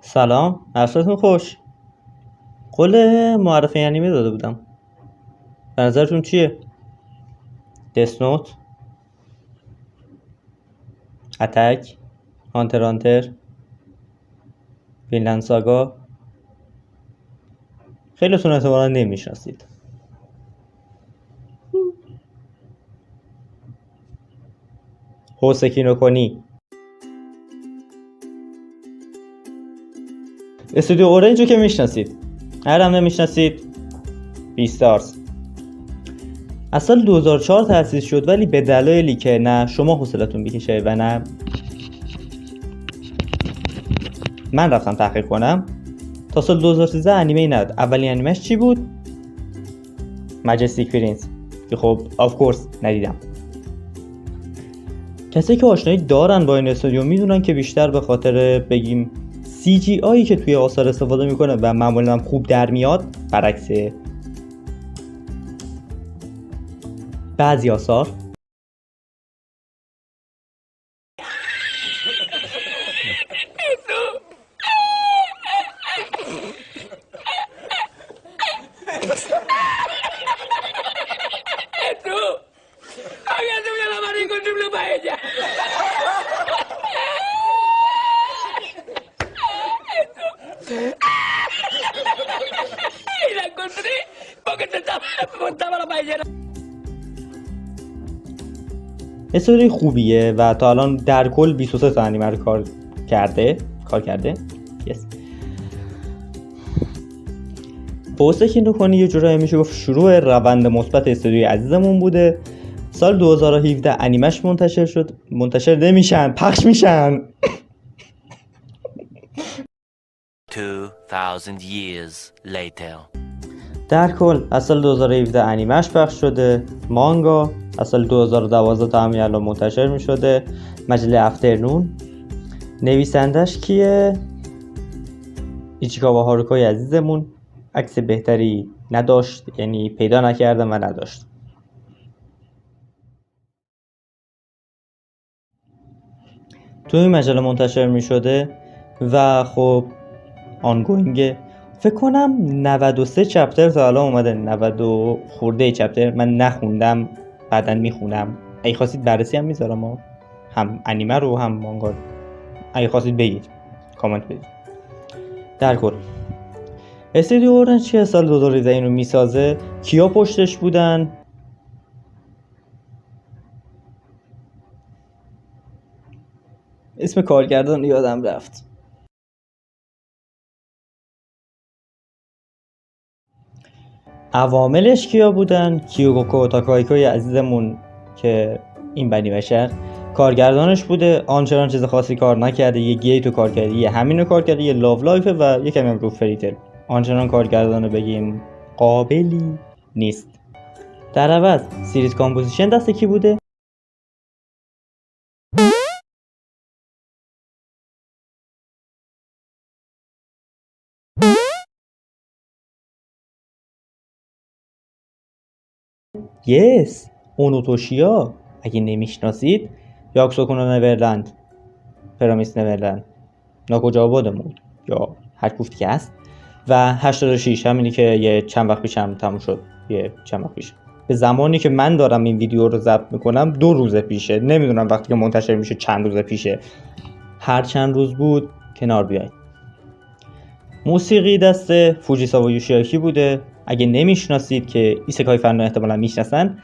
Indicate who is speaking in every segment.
Speaker 1: سلام، عصرتون خوش. قول معرفی انیمه داده بودم. به نظرتون چیه؟ دسنوت، اتک، هانتر هانتر، فینلند ساگا. خیلیتون احتمالا نمیشناسید. هوسکی نو کنی. استودیو اورنج رو که میشناسید. هر هم نمیشناسید بیستارز. از سال 2004 تأسیس شد، ولی به دلایلی که نه شما حوصلتون بکشه و نه من رفتم تحقیق کنم، تا سال 2013 انیمه نداد. اولین انیمهش چی بود؟ مجستیک پرنس، که خب آف کورس ندیدم. کسی که آشنایی دارن با این استودیو میدونن که بیشتر به خاطر بگیم سی جی آیی که توی آثار استفاده میکنه و معمولا هم خوب در میاد، برعکس بعضی آثار. استوری خوبیه و تا الان در کل 23 تا انیمه رو کار کرده. یس. هوسکی نو کنی یه جورایی میشه گفت شروع روند مثبت استودیوی عزیزمون بوده. سال 2017 انیمش منتشر نمیشن، پخش میشن.
Speaker 2: 2000 years later.
Speaker 1: در کل از سال 2017 انیمش پخش شده. مانگا از سال 2012 تا همین الان منتشر می شده. مجله افترنون. نویسندش کیه؟ ایچیکاوا هاروکوی عزیزمون. عکس بهتری نداشت، یعنی پیدا نکردم و نداشت. تو این مجله منتشر می شده و خب آنگوینگه. فکر کنم 93 چپتر تا الان اومده. 90 خورده چپتر. من نخوندم، بعدن میخونم. اگه خواستید بررسی هم میذارم، هم انیمه رو هم مانگا رو. اگه خواستید بگید، کامنت بدید. در کل استودیو اورنج چه سال 2013 اینو میسازه؟ کیا پشتش بودن؟ اسم کارگردان یادم رفت. عواملش کیا بودن؟ کیوگوکو تاکایکوی عزیزمون که این بنی بشر کارگردانش بوده. آنچنان چیز خاصی کار نکرده. یه گیت رو کار کرده، یه همینو کار کرده، یه لاو لایفه و یه کمی هم رو فریتل. آنچنان کارگردانو بگیم قابلی نیست. در عوض سیریز کامپوزیشن دست کی بوده؟ یس، اونوتوشیا. اگه نمیشناسید، یاکسوکو نو نورلند، پرامیس نورلند، ناکجا آبادمون یا هر کوفتی که هست و 86 همینی که یه چند وقت پیش هم تموم شد. به زمانی که من دارم این ویدیو رو ضبط میکنم 2 روز پیشه. نمیدونم وقتی که منتشر میشه چند روز پیشه. هر چند روز بود کنار بیاید. موسیقی دست فوجیساوا یوشیاکی بوده. اگه نمیشناسید که ایسکای فنو احتمالا میشناسن.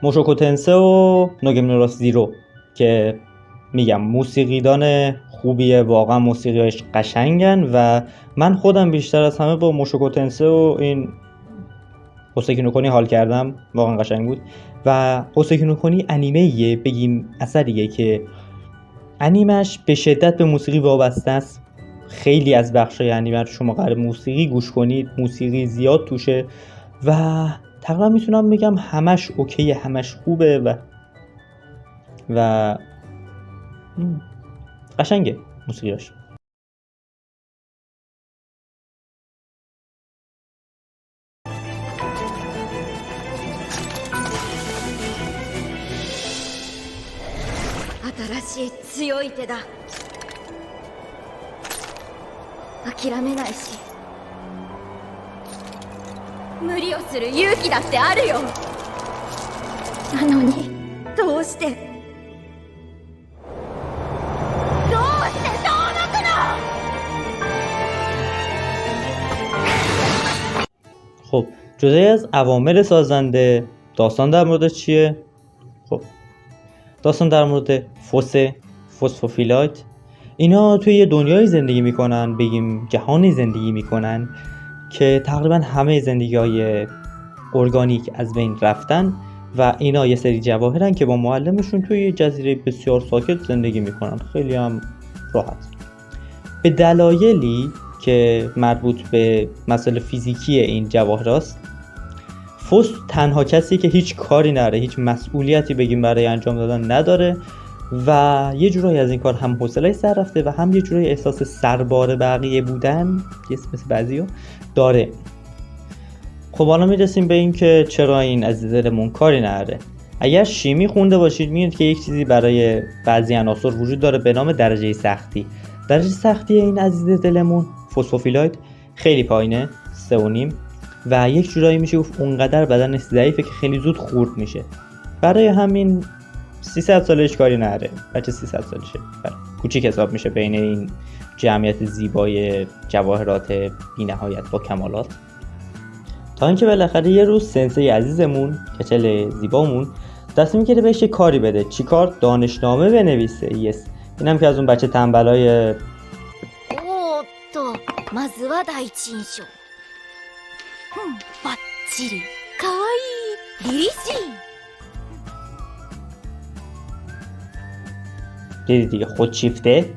Speaker 1: موشوکو تنسه و نوگمنورا زیرو که میگم موسیقیدان خوبیه، واقعا موسیقیاش قشنگن و من خودم بیشتر از همه با موشوکو تنسه و این هوسکی نو کنی حال کردم. واقعا قشنگ بود. و هوسکی نو کنی انیمه‌ایه، بگیم اثریه که انیمش به شدت به موسیقی وابسته است. خیلی از بخشای انیمه رو شما قرار موسیقی گوش کنید، موسیقی زیاد توشه و تقریبا میتونم بگم همش اوکیه، همش خوبه و قشنگه موسیقیاش.
Speaker 3: 諦めないし無理をする勇気だってあるよ。なのにどうしてそう泣くの。
Speaker 1: خب جدای از عوامل سازنده داستان در مورد چیه؟ خب داستان در مورد فسفوفیلایت. اینا توی یه دنیای زندگی میکنن، بگیم جهانی زندگی میکنن که تقریبا همه زندگی‌های ارگانیک از بین رفتن و اینا یه سری جواهرن که با معلمشون توی یه جزیره بسیار ساکت زندگی میکنن، خیلی هم راحت. به دلایلی که مربوط به مسائل فیزیکی این جواهراست، فوس تنها کسی که هیچ کاری نداره، هیچ مسئولیتی بگیم برای انجام دادن نداره و یه جورایی از این کار هم حوصله‌اش سر رفته و هم یه جورایی احساس سربار بقیه بودن مثل بعضیا داره. خب حالا میرسیم به این که چرا این عزیز دلمون کاری نداره. اگر شیمی خونده باشید می‌دونید که یک چیزی برای بعضی عناصر وجود داره به نام درجه سختی. درجه سختی این عزیز دلمون فسفوفیلایت خیلی پایینه، 3.5 و یک جورایی میشه گفت اونقدر بدنش ضعیفه که خیلی زود خورد میشه. برای همین 300 سالش کاری نداره. بچه 300 سالشه، کوچیک حساب میشه بین این جمعیت زیبای جواهرات بی‌نهایت با کمالات. تا اینکه بالاخره یه روز سنسei عزیزمون کچل زیبامون دست میگیره بهش یه کاری بده. چی کار؟ دانشنامه بنویسه. اینم که از اون بچه تنبلای
Speaker 3: まずは第一印象。バッチリ。かわいい。凛々しい。
Speaker 1: دیدی دیگه خودشیفته.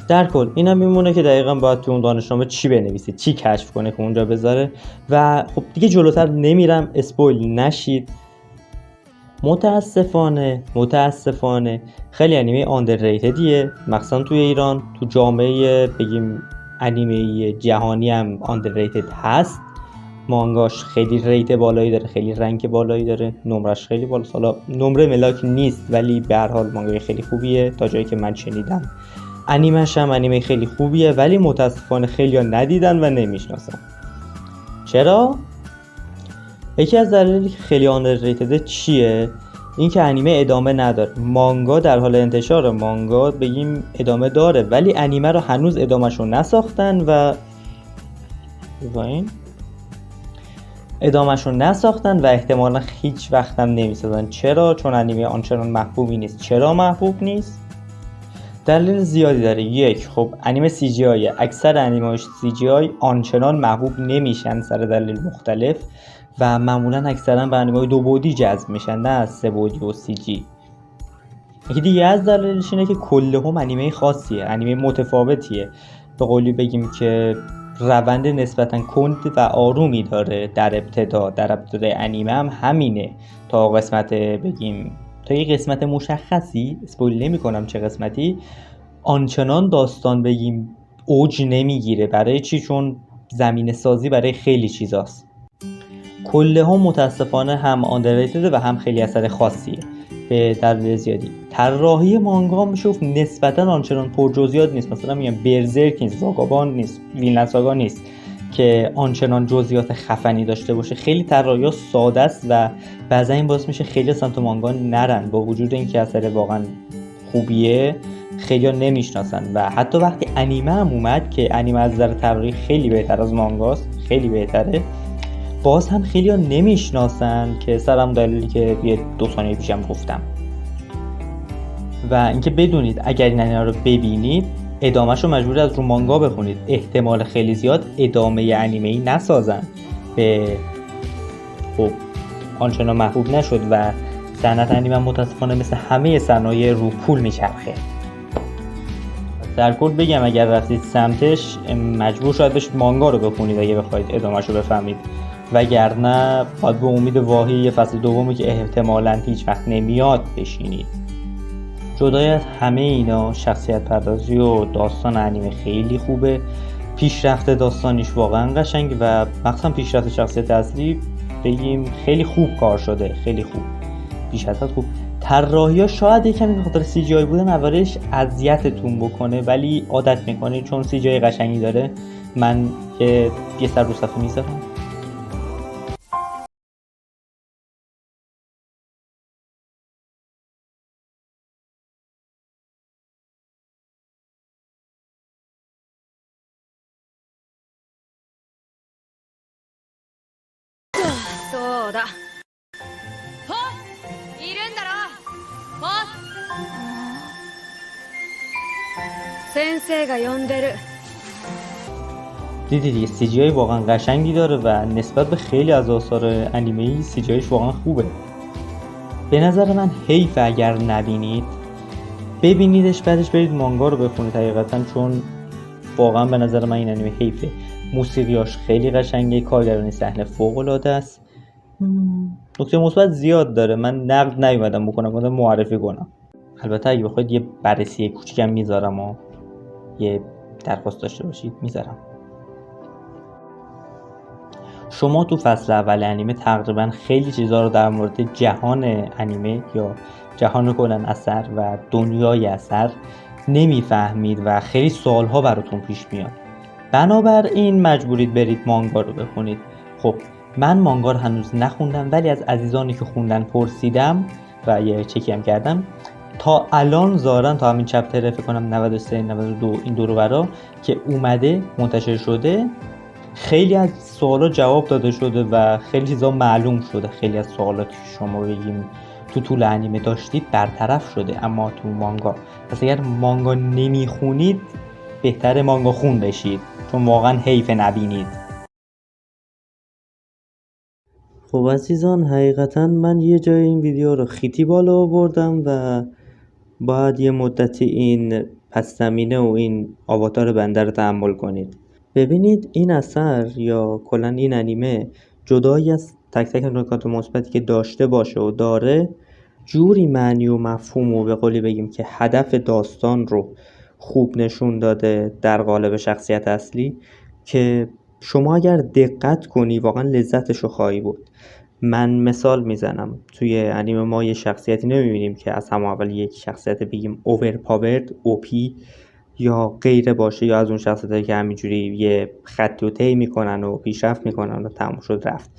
Speaker 1: در کل اینم میمونه که دقیقاً باید تو اون دانشنامه چی بنویسه، چی کشف کنه که اونجا بذاره و خب دیگه جلوتر نمیرم اسپویل نشید. متاسفانه خیلی انیمه آندرریتدیه، مخصوصا توی ایران. تو جامعه بگیم انیمه جهانی هم آندرریتد هست. مانگاش خیلی ریت بالایی داره، خیلی رنک بالایی داره، نمرش خیلی بالاست. حالا نمره ملاک نیست ولی به هر حال مانگای خیلی خوبیه تا جایی که من شنیدم. انیمه‌ش هم انیمه خیلی خوبیه ولی متاسفانه خیلی‌ها ندیدن و نمیشناسن. چرا؟ یکی از دلایلی که خیلی آندرریتد چیه؟ این که انیمه ادامه نداره. مانگا در حال انتشاره، مانگا بگیم ادامه داره ولی انیمه رو هنوز ادامه‌شو نساختن و احتمالا هیچ وقت هم نمیسازن. چرا؟ چون انیمه آنچنان محبوبی نیست. چرا محبوب نیست؟ دلیل زیادی داره. یک، خب انیمه CGI، اکثر انیمه‌اش CGI آنچنان محبوب نمیشن سر دلیل مختلف و معمولا اکثرا به انیمه‌های 2 بعدی جذب میشن نه از 3 بعدی و CG. یکی دیگه از دلایلش اینه که کلهم انیمه خاصیه، انیمه متفاوتیه. به قولی بگیم که روند نسبتا کند و آرومی داره در ابتدای انیمه هم همینه تا قسمت بگیم تا یه قسمت مشخصی، اسپویل نمی کنم چه قسمتی، آنچنان داستان بگیم اوج نمیگیره. برای چی؟ چون زمینه سازی برای خیلی چیزاست. کلهم متاسفانه هم آندرریتد و هم خیلی اثر خاصیه به دلیل زیادی. طراحی مانگا میشه گفت نسبتا آنچنان پرجزئیات نیست. مثلا میگم برزرک نیست، واگاباند نیست، وینلند ساگا نیست که آنچنان جزئیات خفنی داشته باشه. خیلی طراحی‌ها ساده است و بعضا این باعث میشه خیلی سمت مانگا نرن با وجود اینکه اثر واقعا خوبیه خیلی‌ها نمیشناسن. و حتی وقتی انیمه هم اومد که انیمه از نظر طراحی خیلی بهتر از مانگاست، خیلی بهتره، باز هم خیلی‌ها نمیشناسن که سرم دلیلی که یه 2 ثانیه پیشم گفتم. و اینکه بدونید اگر این انیمه رو ببینید ادامه‌شو مجبور از رو مانگا بخونید. احتمال خیلی زیاد ادامه انیمه‌ای نسازن. به خب آنچنان محبوب نشد و صنعت انیمه متاسفانه مثل همه صنایع رو پول میچرخه. در کل بگم اگر رفتید سمتش مجبور شاید بشید مانگا رو بخونید اگه بخواید ادامه‌شو بفهمید، وگرنه باید به امید واهی فصل دومی که احتمالاً هیچ وقت نمیاد بشینید. جدای از همه اینا شخصیت پردازی و داستان انیمه خیلی خوبه. پیشرفت داستانیش واقعا قشنگ و مخصوصا پیشرفت شخصیت اصلی بگیم خیلی خوب کار شده، خیلی خوب، بیش از حد خوب. طراحی‌ها شاید یکمی به خاطر CGI بودن اولش اذیتتون بکنه، ولی عادت میکنید چون CGI قشنگی داره. من یه سر رو صفحه میذارم.
Speaker 3: そうだほっいるんだろほっ先生が呼んでる
Speaker 1: دیدی دیگه CGI واقعا قشنگی داره و نسبت به خیلی از آثار انیمه‌ای CGIش واقعا خوبه. به نظر من حیف اگر نبینید، ببینیدش بعدش برید مانگا رو بخونید حقیقتا، چون واقعا به نظر من این انیمه حیفه. موسیقیاش خیلی قشنگه، کارگردانی صحنه فوق‌العاده است. نکته مثبت زیاد داره، من نقد نیومدم بکنم، اومدم معرفی کنم. البته اگه بخواید یه بررسی کوچیکم میذارم و یه درخواست داشته باشید میذارم. شما تو فصل اول انیمه تقریبا خیلی چیزا رو در مورد جهان انیمه یا جهان کلا اثر و دنیای اثر نمیفهمید و خیلی سوالها براتون پیش میاد. بنابراین مجبورید برید مانگا رو بخونید. خب من مانگا رو هنوز نخوندم، ولی از عزیزانی که خوندن پرسیدم و یه چکی هم کردم. تا الان ظاهرا تا همین چپتر فکر کنم 93 92 این دور و برا که اومده منتشر شده، خیلی از سوالا جواب داده شده و خیلی چیزا معلوم شده. خیلی از سوالاتی که شما بگیم تو طول انیمه داشتید برطرف شده، اما تو مانگا. پس اگر مانگا نمیخونید بهتره مانگا خون بشید، چون واقعا حیف نبینید. خب عزیزان، حقیقتا من یه جای این ویدیو رو خیتی بالا آوردم و باید یه مدتی این پس زمینه و این آواتار بنده رو تحمل کنید. ببینید این اثر یا کلا این انیمه جدایی از تک تک نکات مثبتی که داشته باشه و داره، جوری معنی و مفهوم و به قولی بگیم که هدف داستان رو خوب نشون داده در قالب شخصیت اصلی که شما اگر دقت کنی واقعا لذتش رو خواهی بود. من مثال میزنم، توی انیمه ما یه شخصیتی نمیبینیم که از همون اول یک شخصیت بگیم اوورپاورد اوپی یا غیره باشه، یا از اون شخصیتایی که همینجوری یه خطی و طی میکنن و پیشرفت میکنن و تموم شد رفت.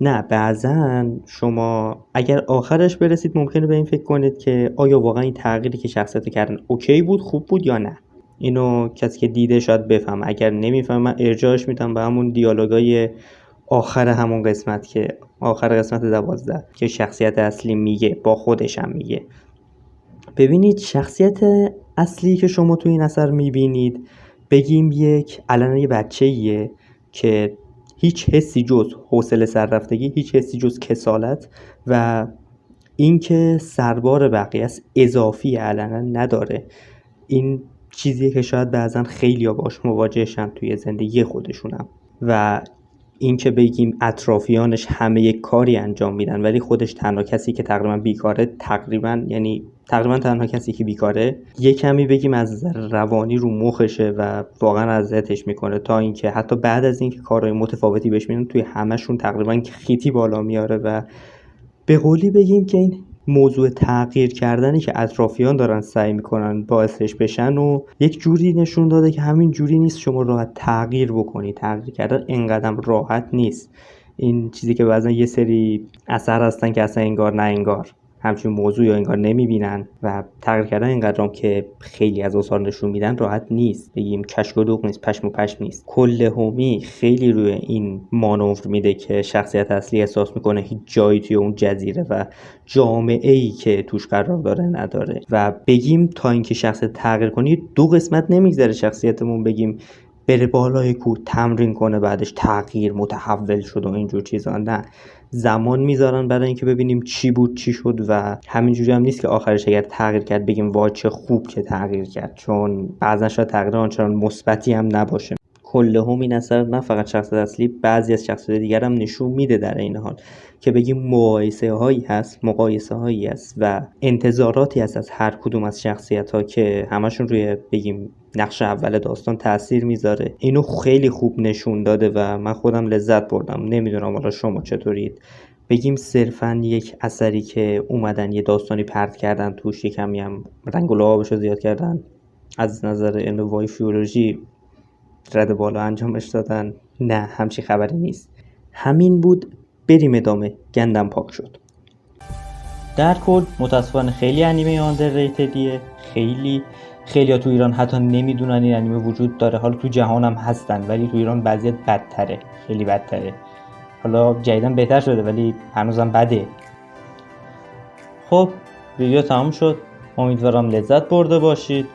Speaker 1: نه، بعضا شما اگر آخرش برسید ممکنه به این فکر کنید که آیا واقعا این تغییری که شخصیت کردن اوکی بود، خوب بود یا نه. اینو کسی که دیده شاید بفهم. اگر نمیفهم من ارجاعش میدم به همون دیالوگای آخر همون قسمت، که آخر قسمت 12 که شخصیت اصلی میگه، با خودش هم میگه. ببینید شخصیت اصلی که شما تو این اثر میبینید، بگیم الان یه بچه‌ایه که هیچ حسی جز حوصله سررفتگی، هیچ حسی جز کسالت و اینکه سربار بقیه است اضافی علنا نداره. این چیزیه که شاید بعضا خیلیا باش مواجهشن توی زندگی خودشونم، و این که بگیم اطرافیانش همه یک کاری انجام میدن ولی خودش تنها کسی که تقریبا بیکاره، تقریبا تنها کسی که بیکاره، یه کمی بگیم از روانی رو مخشه و واقعا اذیتش میکنه، تا اینکه حتی بعد از اینکه کارهای متفاوتی بهش میدن توی همشون تقریبا خیتی بالا میاره و به قولی بگیم که این موضوع تغییر کردنی که اطرافیان دارن سعی میکنن باعثش بشن و یک جوری نشون داده که همین جوری نیست شما راحت تغییر بکنی. تغییر کردن اینقدر راحت نیست. این چیزی که بعضا یه سری اثر هستن که اصلا انگار نه انگار همچین موضوع یا انگار نمیبینن و تغییر کردن اینقدر که خیلی از آثار نشون میدن راحت نیست. بگیم کشک و دوغ نیست، پشم و پشم نیست. کل هومی خیلی روی این مانور میده که شخصیت اصلی احساس میکنه هیچ جایی توی اون جزیره و جامعه‌ای که توش قرار داره نداره، و بگیم تا اینکه شخصیت تغییر کنی 2 قسمت نمیگذره شخصیتمون بگیم بره بالای کوه تمرین کنه بعدش تغییر متحول شد و اینجور چیزا. نه، زمان میذارن برای اینکه ببینیم چی بود چی شد، و همینجوری هم نیست که آخرش اگر تغییر کرد بگیم وای چه خوب که تغییر کرد، چون بعضا شاید تغییر آنچنان مثبتی هم نباشه. کل هم این اثر نه فقط شخصیت اصلی، بعضی از شخصیت دیگر هم نشون میده در این حال که بگیم مقایسه هایی هست و انتظاراتی هست از هر کدوم از شخصیت ها که همشون روی بگیم نقش اول داستان تاثیر میذاره. اینو خیلی خوب نشون داده و من خودم لذت بردم. نمیدونم حالا شما چطورید. بگیم صرفا یک اثری که اومدن یه داستانی پرت کردن توش، یه کمی هم رنگ و لعابش رو زیاد کردن، از نظر انوای فیولوژی رد بالا انجامش دادن، نه همچی خبری نیست. همین بود، بریم ادامه. گندم پاک شد. در کل متاسفانه خیلی انیمه آندرریتدیه. خیلی ها تو ایران حتی نمیدونن این انیمه وجود داره. حالا تو جهان هم هستن ولی تو ایران وضعیت بدتره، خیلی بدتره. حالا جدیدن بهتر شده ولی هنوزم بده. خب ویدیو تمام شد. امیدوارم لذت برده باشید.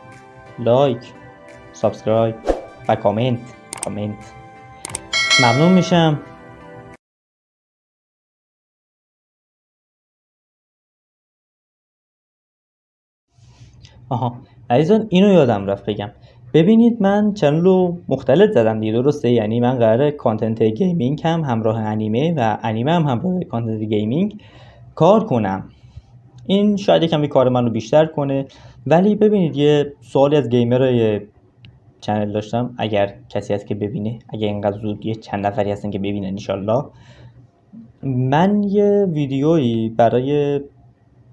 Speaker 1: لایک، سابسکرایب و کامنت ممنون میشم. عزیزان اینو یادم رفت بگم. ببینید من چنل رو مختلط زدم دیگه، درسته؟ یعنی من قراره کانتنت گیمینگ هم همراه انیمه و انیمه هم همراه کانتنت گیمینگ کار کنم. این شاید کمی کار منو بیشتر کنه، ولی ببینید یه سوالی از گیمرای چنل داشتم، اگر کسی هست که ببینه، اگر اینقدر زود یه چند نفری هستن که ببینن انشالله. من یه ویدیویی برای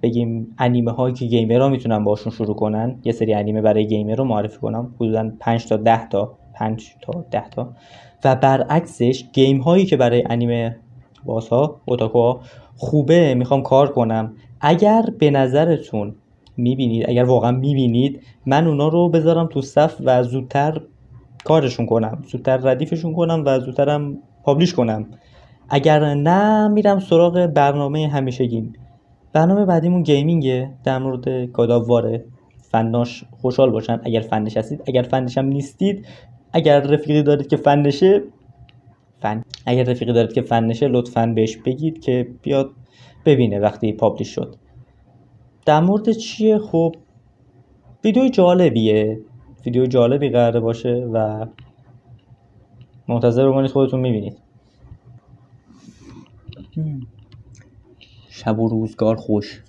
Speaker 1: بگیم انیمه هایی که گیمر ها میتونن باشون شروع کنن، یه سری انیمه برای گیمر رو معرفی کنم، حدوداً 5 تا 10 تا و برعکسش گیم هایی که برای انیمه بازها اوتاکوها خوبه میخوام کار کنم. اگر به نظرتون میبینید، اگر واقعا میبینید، من اونا رو بذارم تو صف و زودتر کارشون کنم، زودتر ردیفشون کنم و زودترم پابلیش کنم. اگر نه میرم سراغ برنامه همیشگیم. برنامه بعدیمون گیمینگه، در مورد گاداواره. فناش خوشحال باشن اگر فنش هستید، اگر فنش هم نیستید، اگر رفیقی دارید که فنشه لطفاً بهش بگید که بیاد ببینه وقتی پابلیش شد. در مورد چیه؟ خب ویدیو جالبی قراره باشه و منتظر بمونید خودتون میبینید. شب و روزگار خوش.